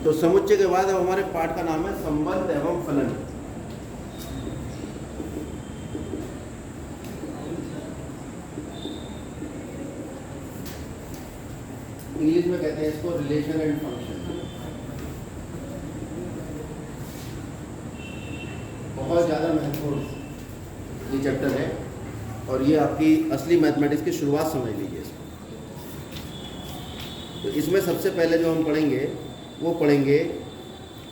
तो समुच्चय के बाद अब हमारे पाठ का नाम है संबंध एवं फलन। इंग्लिश में कहते हैं इसको रिलेशन एंड फंक्शन। बहुत ज़्यादा महत्वपूर्ण ये चैप्टर है और ये आपकी असली मैथमेटिक्स की शुरुआत समझ लीजिए इसको। तो इसमें सबसे पहले जो हम पढ़ेंगे वो पढ़ेंगे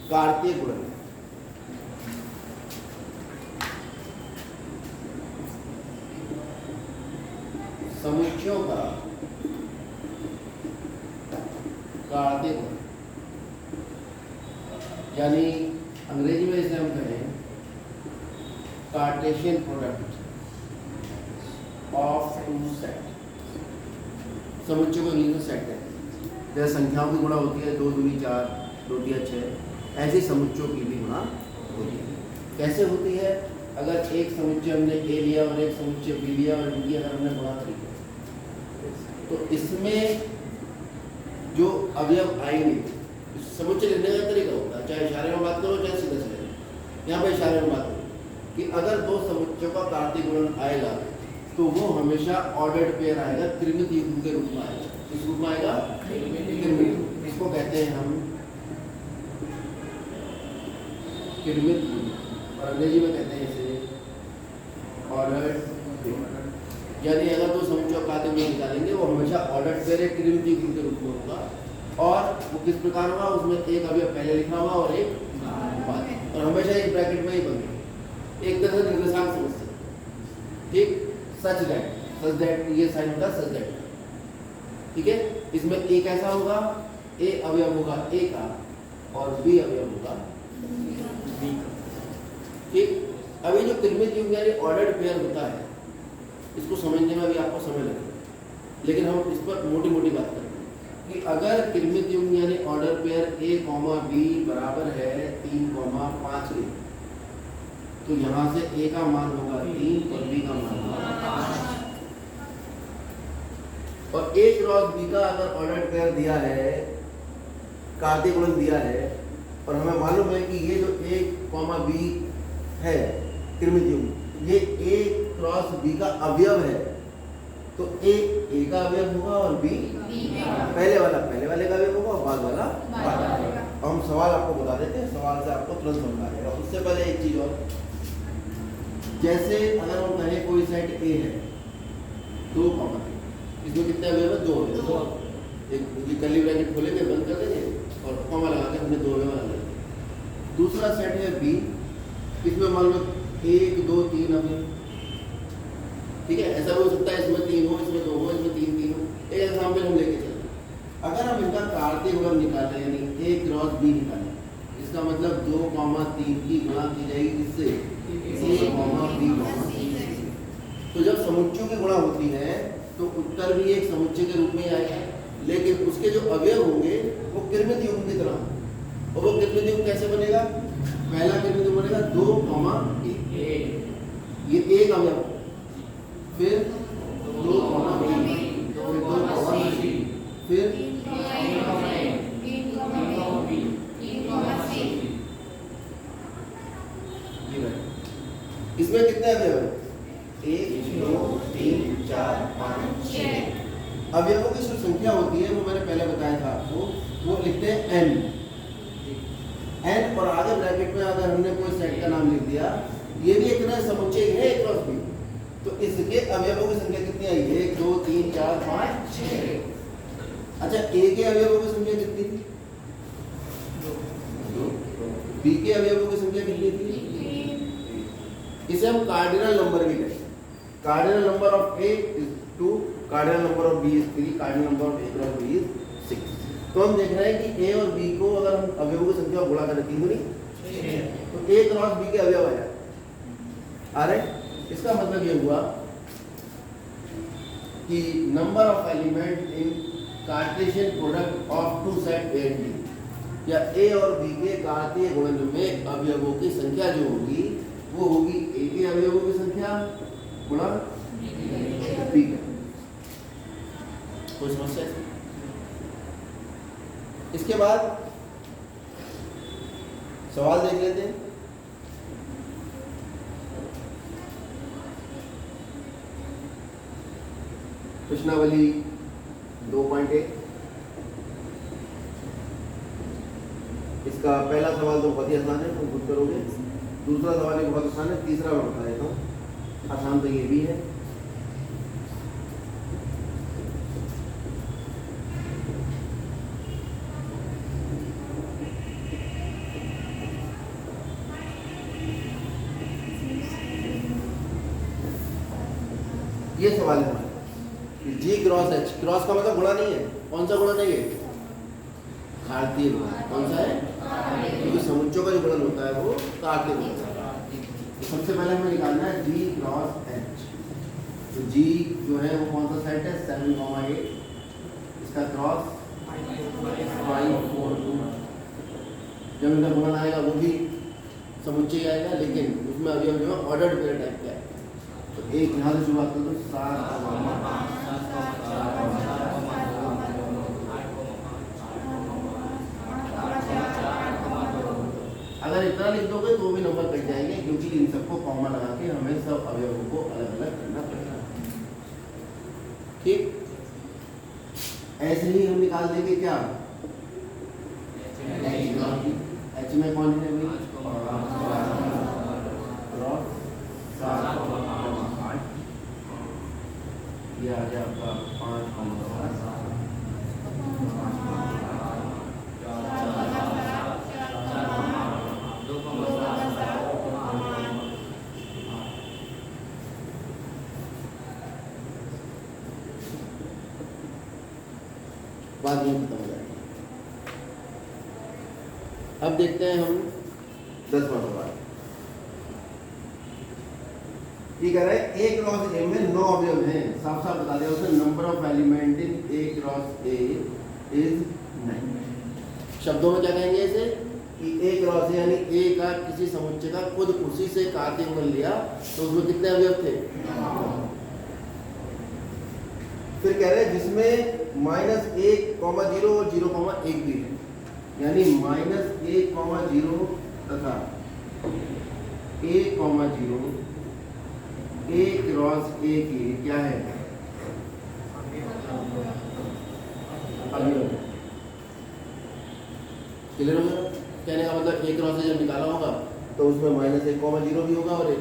कार्तीय गुणन। समुच्चयों का कार्तीय गुणन, यानी अंग्रेजी में इसे हम कहें Cartesian product of two set. समुच्चय को इंग्लिश में सेट है। जैसे संख्याओं की गुणा होती है 2 दूनी 4, 2 तिया 6, ऐसे समुच्चयों की भी गुणा होती है। कैसे होती है? अगर एक समुच्चय हमने ए लिया और एक समुच्चय बी लिया और इनकी अगर हमने गुणा करी तो इसमें जो अवयव आएंगे, समुच्चय लिखने का तरीका होता है, चाहे इशारे में बात करो चाहे सीधे सीधे। यहाँ पर इशारे में बात करो कि अगर दो समुच्चयों का कार्तीय गुणन आएगा तो वो हमेशा ऑर्डर्ड पेयर आएगा, त्रिमित युग्म के रूप में आएगा। किस रूप में आएगा? त्रिमित। इसको कहते हैं हम त्रिमित युग्म और अंग्रेजी में कहते हैं इसे ऑर्डर्ड। यानी अगर दो समुच्चयों का कार्तीय गुणन निकालेंगे वो हमेशा ऑर्डर्ड पेयर एक त्रिमित युग्म के रूप में होगा। और वो किस प्रकार होगा? उसमें एक अवयव पहले लिखा हुआ और एक बाद, और हमेशा एक ब्रैकेट में ही बनेगा। एक तरह से निर्देशांक समस्या, ठीक? सच दैट ये साइन होता है सच दैट, ठीक है। इसमें ए कैसा होगा? ए अवयव होगा ए का और बी अवयव होगा बी का, ठीक। अभी जो त्रिमित युग्म यानी ऑर्डर्ड पेयर होता है, इसको समझने में भी आपको समय लगेगा, लेकिन हम इस पर मोटी मोटी बात करेंगे कि अगर त्रिमित युग्म यानी order pair A comma B बराबर है 3,5 के, तो यहाँ से ए का मान होगा 3 और बी का मान होगा 5। और ए क्रॉस बी का अगर ऑर्डर पेयर दिया है, कार्तीय गुणन दिया है, और हमें मालूम है कि ये जो ए कॉमा बी है त्रिमित युग्म, ये ए क्रॉस बी का अवयव है, तो ए का अवयव होगा और बी पहले वाले का अवयव होगा और बाद वाला बाद वाला। हम सवाल आपको बता देते हैं, सवाल से आपको तुरंत समझ आ जाएगा। उससे पहले एक चीज और, जैसे अगर हम कहें कोई सेट ए है 2, इसमें कितने अवयव है? 2 अवयव। एक कर्ली ब्रैकेट खोलेंगे, बंद कर देंगे और कॉमा लगा के हमने 2 अवयव लगा दिए। दूसरा सेट है बी, इसमें मान लो 1, 2, 3 अवयव, ठीक है। ऐसा हो सकता है इसमें 3 हो, इसमें 2 हो, इसमें 3 हो। एक एग्जाम्पल हम लेके चलते हैं। अगर हम इनका कार्तीय गुणन निकालें यानी ए क्रॉस बी निकालें, इसका मतलब 2,3 की गुणा की जाएगी किससे? ए कॉमा बी कॉमा सी। तो जब समुच्चयों की गुणा होती है तो उत्तर भी एक समुच्चय के रूप में ही आएगा, लेकिन उसके जो अवयव होंगे वो त्रिमित युग्म की तरह। और वो त्रिमित युग्म कैसे बनेगा? पहला त्रिमित युग्म बनेगा 2,1, ये एक अवयव, फिर 2,3, फिर 2,3, फिर इसमें कितने अवयव हैं? 1, 2, 3, 4, 5, 6 अवयवों की जो संख्या होती है वो मैंने पहले बताया था आपको, वो लिखते हैं n और आगे ब्रैकेट में अगर हमने कोई सेट का नाम लिख दिया, ये भी एक तरह समुच्चय है एक क्रॉस बी, तो इसके अवयवों की संख्या कितनी आई? 1, 2, 3, 4, 5, 6। अच्छा, ए के अवयवों की संख्या कितनी थी? 2। बी के अवयवों की संख्या कितनी थी? इसे हम कार्डिनल नंबर भी कहते हैं। Cardinal number of A is 2, cardinal number of B is 3, cardinal number of A cross B is 6। तो हम देख रहे हैं कि ए और बी को अगर हम अवयवों की संख्या गुणा करें 3 गुनी, तो ए क्रॉस बी के अवयव आया आ रहे। इसका मतलब ये हुआ कि number of element in Cartesian product of two set A and B, या ए और बी के कार्तीय गुणन में अवयवों की संख्या जो होगी वो होगी ए के अवयवों की संख्या गुणा बी का। कोई समस्या? इसके बाद सवाल देख लेते हैं। प्रश्नावली 2.1, इसका पहला सवाल तो बहुत ही आसान है, तुम खुद करोगे। दूसरा सवाल भी बहुत आसान है, तीसरा मैं बता देता हूँ। आसान तो ये भी है। ये सवाल है हमारा, जी क्रॉस एच, क्रॉस का मतलब गुणा नहीं है। कौन सा गुणा नहीं है? घातीय गुणा। कौन सा है? क्योंकि समुच्चयों का जो गुणन होता है वो घातीय गुणा है। तो सबसे पहले हमें निकालना है जी क्रॉस एच। तो जी जो है वो कौन सा सेट है? 7,8। इसका क्रॉस 5, 4, 2। जब इनका गुणन आएगा वो भी समुच्चय आएगा, लेकिन उसमें अभी हम जो है ऑर्डर्ड पेयर टाइप का है। तो एक यहाँ से शुरुआत कर दो, 7। अगर इतना लिख दोगे तो भी नंबर कट जाएंगे, क्योंकि इन सबको कॉमा लगा के हमें सब अवयवों को अलग अलग करना पड़ेगा। ठीक, ऐसे ही हम निकाल देंगे क्या? एच में कौन है भाई? ये आ गया आपका 5, बाद में खत्म हो जाएगा। अब देखते हैं हम 10वां सवाल। ये कह रहा है ए क्रॉस ए में 9 अवयव हैं। साफ साफ बता दिया उसने, number of element in A cross A is 9। शब्दों में क्या कहेंगे इसे? कि ए क्रॉस ए यानी ए का किसी समुच्चय का खुद उसी से घातीय गुणन लिया तो उसमें कितने अवयव थे? फिर कह रहे हैं जिसमें -1, 0 और 0,1 भी है, यानी -1, 0 तथा 1, 0 ए क्रॉस ए की क्या है? अवयव। क्लियर हो गया? कहने का मतलब ए क्रॉस ए जब निकाला होगा तो उसमें -1, 0 भी होगा और 1,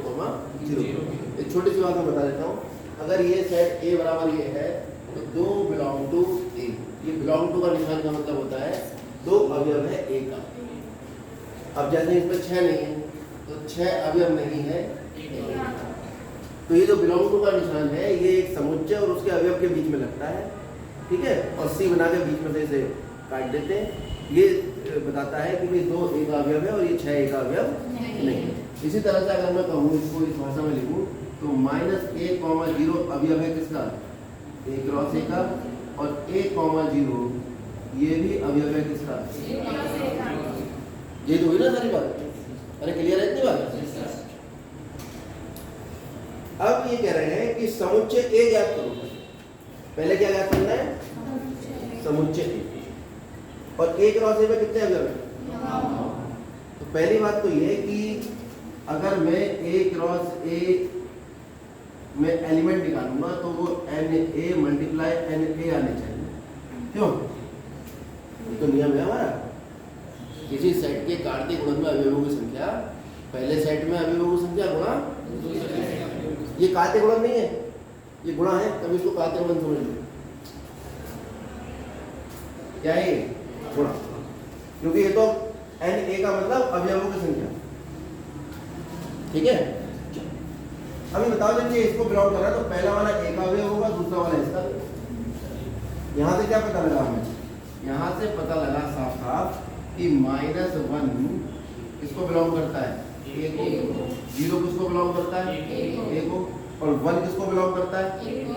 0 भी होगा। एक छोटी सी बात मैं बता देता हूँ, अगर ये सेट ए बराबर ये है तो 2 बिलोंग टू ए। ये बिलोंग टू का निशान का मतलब होता है 2 अवयव है ए का। अब जैसे इसमें 6 नहीं है तो 6 अवयव नहीं है ए का। तो ये जो बिलोंग टू का निशान है ये एक समुच्चय और उसके अवयव के बीच में लगता है, ठीक है। और सी बना के बीच में से इसे काट देते हैं। ये बताता है कि 2 ए का अवयव है और ये 6 ए का अवयव नहीं है। इसी तरह से अगर मैं कहूँ इसको इस भाषा में लिखूँ तो -1, 0 अवयव है किसका? ए क्रॉस ए का। और 1, 0 ये भी अवयव है किसका? ये तो हुई ना सारी बात। अरे क्लियर है इतनी बात? अब ये कह रहे हैं कि समुच्चय ए ज्ञात करो। पहले क्या ज्ञात करना है? समुच्चय ए। और ए क्रॉस ए में कितने अवयव हैं? तो पहली बात तो ये कि अगर मैं ए क्रॉस ए में एलिमेंट निकालूंगा तो वो Na मल्टीप्लाई Na आने चाहिए। क्यों? ये तो नियम है हमारा। किसी सेट के कार्तीय गुणन में अवयवों की संख्या पहले सेट में अवयवों की संख्या गुणा। ये कार्तीय गुणन नहीं है, ये गुणा है, तब इसको कार्तीय गुणन समझ लो। क्या है? गुणा। क्योंकि ये तो Na का मतलब अवयवों की संख्या, ठीक है। अभी बताओ जब ये इसको बिलोंग कर रहा है तो पहला वाला ए का अवयव होगा, दूसरा वाला इसका। यहाँ से क्या पता लगा हमें? यहाँ से पता लगा साफ साफ कि -1 किसको बिलोंग करता है? ए को। 0 किसको बिलोंग करता है? ए को। और 1 किसको बिलोंग करता है? ए को।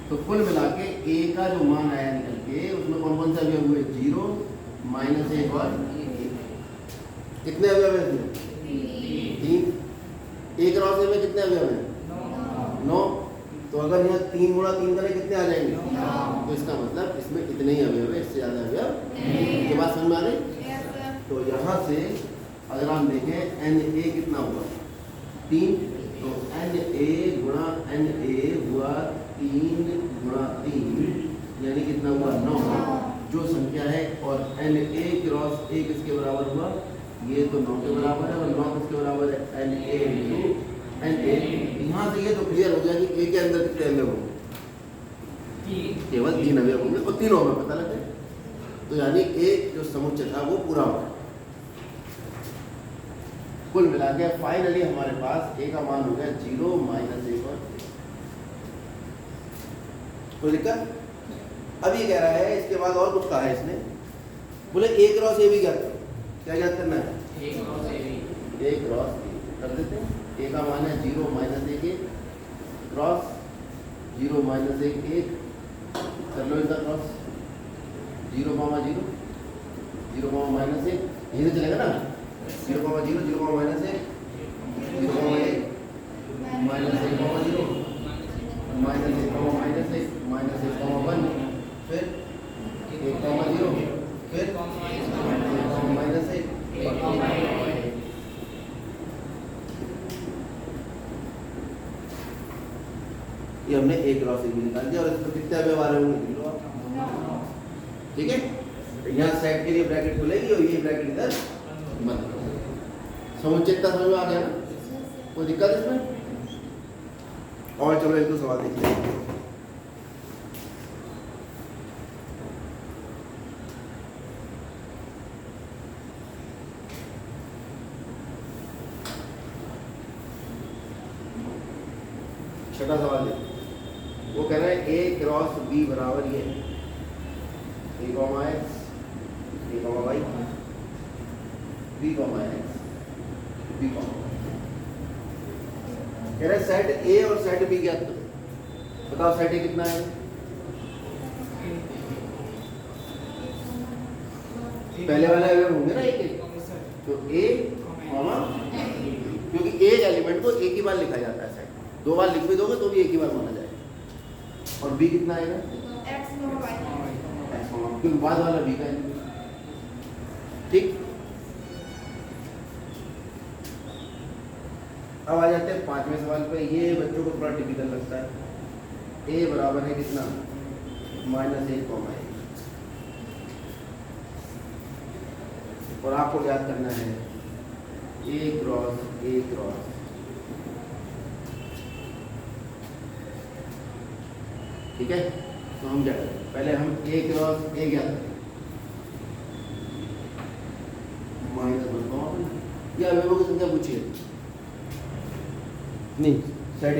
तो कुल मिला के ए का जो मान आया निकल के उसमें कौन कौन से अवयव हुए? 0, -1 और 1। कितने अवयव है इसमें? 3। ए क्रॉस ए में कितने अवयव हैं? 9। तो अगर यहाँ 3 गुणा 3 करें कितने आ जाएंगे? 9। तो इसका मतलब इसमें इतने ही अवयव है, इससे ज्यादा अवयव नहीं। बात समझ में आ गई? तो यहाँ से अगर हम देखें एन ए कितना हुआ 3, तो एन ए गुणा एन ए हुआ 3 गुणा 3 यानी कितना हुआ 9 जो संख्या है, और एन ए क्रॉस ए किसके बराबर हुआ, ये तो 9 के बराबर है, और 9 किसके बराबर है n A into n A. यहाँ से ये तो क्लियर हो गया कि ए के अंदर कितने अवयव होंगे, केवल 3 अवयव होंगे और तीनों हमें पता लगे, तो यानी ए जो समुच्चय था वो पूरा हो गया। कुल मिला के फाइनली हमारे पास ए का मान हो गया 0 माइनस 1 और कोई दिक्कत। अब ये कह रहा है इसके बाद और कुछ कहा है इसने, बोले ए क्रॉस ए भी ज्ञात करो। क्या ज्ञात करना है, ए क्रॉस ए कर देते हैं। ए का मान है 0 माइनस 1 क्रॉस 0 माइनस 1 कर लो इनका क्रॉस 0 माइनस 1 यही तो चलेगा ना, 0 माइनस 1 माइनस 1 0 माइनस 1 माइनस 1 1 फिर 1 0 फिर माइनस 1। ये हमने एक क्रॉस भी निकाल दिया, और इसमें कितने अवयव आ रहे होंगे लिख लो आप, ठीक है। यहाँ सेट के लिए ब्रैकेट खुलेगी और ये ब्रैकेट इधर बंद। समुच्चयता समझ में आ गया ना, कोई दिक्कत इसमें। और चलो एक दो सवाल देख लेंगे। छठा सवाल देखो, वो कह रहा है ए क्रॉस बी बराबर ये A comma X A comma Y B comma X B comma, कह रहा है सेट ए और सेट बी ज्ञात करो। बताओ सेट ए कितना है, पहले वाले अवयव होंगे ना एक, तो ए कॉमा, क्योंकि एक एलिमेंट को एक ही बार लिखा जाता है, सेट 2 बार लिख भी दोगे तो भी एक ही बार माना जाएगा। और बी कितना आएगा, एक्स क्योंकि बाद वाला बी का है, ठीक। अब आ जाते हैं 5वें सवाल पे। ये बच्चों को थोड़ा टिपिकल लगता है। ए बराबर है कितना, माइनस 1 कॉमा 1, और आपको याद करना है ए क्रॉस, ठीक है। तो हम क्या करें, पहले हम ए क्रॉस ए ज्ञात करें, माइनस 1 कॉमा 1, या अवयवों की संख्या पूछिए नहीं, सेट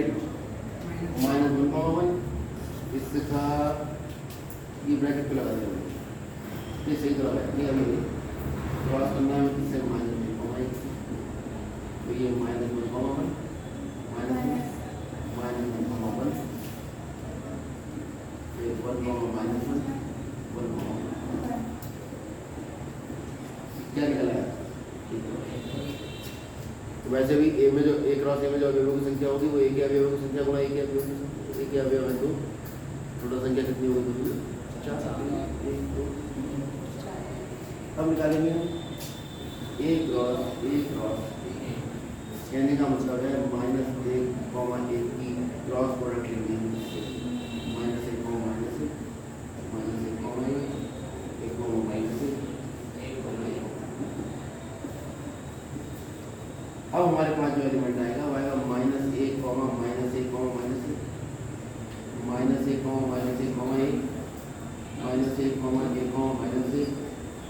माइनस 1 कॉमा 1, इसका ये ब्रैकेट पे लगा देंगे, ये सही तरह है, ये अभी क्रॉस करना है इससे माइनस 1 कॉमा 1, तो ये minus 1 comma 1 minus 1 comma 1 1 comma minus 1 comma क्या निकला है। तो वैसे भी ए में जो ए क्रॉस ए में जो अवयवों की संख्या होगी वो एक ही अवयवों की संख्या गुणा एक ही अवयव की संख्या, एक ही अवयव है तो टोटल संख्या कितनी होगी, 4। अब निकालेंगे हम ए क्रॉस कहने का मतलब है माइनस 1 कॉमा 1 की क्रॉस प्रोडक्ट लेंगे, minus 1 comma minus 1 comma 1 comma minus 1। अब हमारे पास जो एलिमेंट आएगा वो आएगा minus 1 comma minus 1 comma minus 1, minus 1 comma minus 1 comma 1, minus 1 comma 1 comma minus 1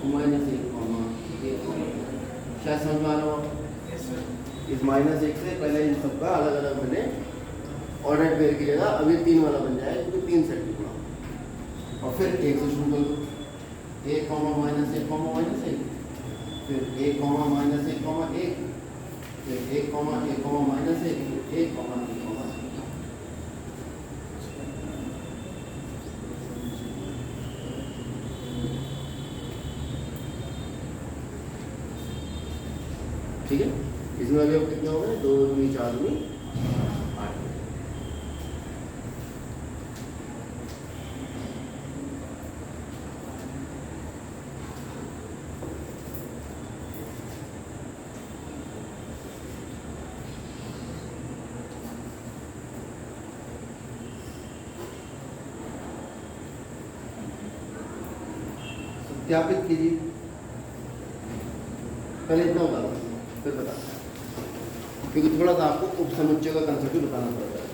और माइनस 1 कॉमा 1 कॉमा। क्या समझ में आ रहा हो, इस माइनस 1 से पहले इन सबका अलग अलग मैंने ऑर्डर पेयर की जगह अब ये 3 वाला बन जाएगा, क्योंकि 3 सेट लिखना, और फिर 1 से शुरू कर दो, 1 कॉमा माइनस 1 कॉमा माइनस 1, फिर 1 कॉमा माइनस 1 कॉमा 1, फिर 1 comma 1 comma minus 1, 1 comma 1 comma 1। ठीक है, इसमें अभी अब कितने हो गए, 2 दूनी 4 दूनी 8। सत्यापित कीजिए। पहले इतना उतारो फिर बता, क्योंकि थोड़ा सा आपको उपसमुच्चय का कंसेप्ट भी बताना पड़ता है।